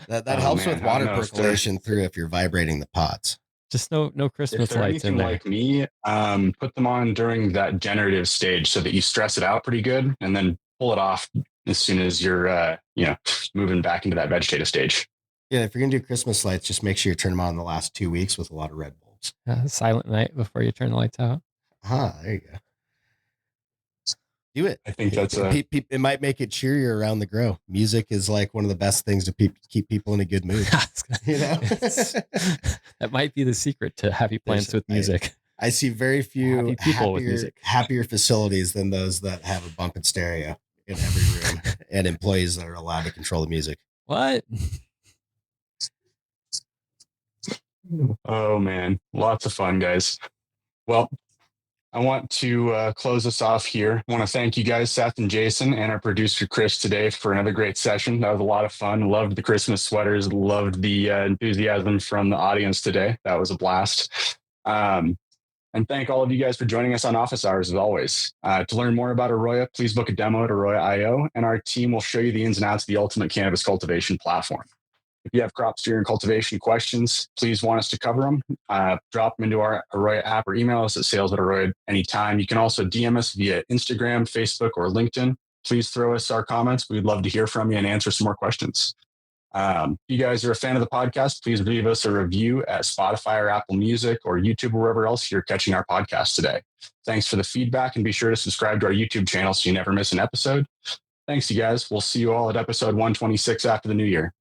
That helps with water percolation through if you're vibrating the pots. Just no Christmas if they're lights in anything there. like me, put them on during that generative stage so that you stress it out pretty good, and then pull it off as soon as you're moving back into that vegetative stage. Yeah, if you're gonna do Christmas lights, just make sure you turn them on the last 2 weeks with a lot of red bulbs. Silent night before you turn the lights out. There you go. Do it. I think that's it might make it cheerier around the grow. Music is like one of the best things to keep people in a good mood. You know, that might be the secret to happy plants with music. I see very few people with music. happier facilities than those that have a bumping stereo in every room and employees that are allowed to control the music. What? Oh man, lots of fun, guys. Well, I want to close us off here. I want to thank you guys, Seth and Jason, and our producer, Chris, today for another great session. That was a lot of fun. Loved the Christmas sweaters. Loved the enthusiasm from the audience today. That was a blast. And thank all of you guys for joining us on Office Hours, as always. To learn more about AROYA, please book a demo at AROYA.io, and our team will show you the ins and outs of the ultimate cannabis cultivation platform. If you have crop steering and cultivation questions, please want us to cover them. Drop them into our AROYA app or email us at sales@AROYA anytime. You can also DM us via Instagram, Facebook, or LinkedIn. Please throw us our comments. We'd love to hear from you and answer some more questions. If you guys are a fan of the podcast, please leave us a review at Spotify or Apple Music or YouTube or wherever else you're catching our podcast today. Thanks for the feedback, and be sure to subscribe to our YouTube channel so you never miss an episode. Thanks, you guys. We'll see you all at episode 126 after the new year.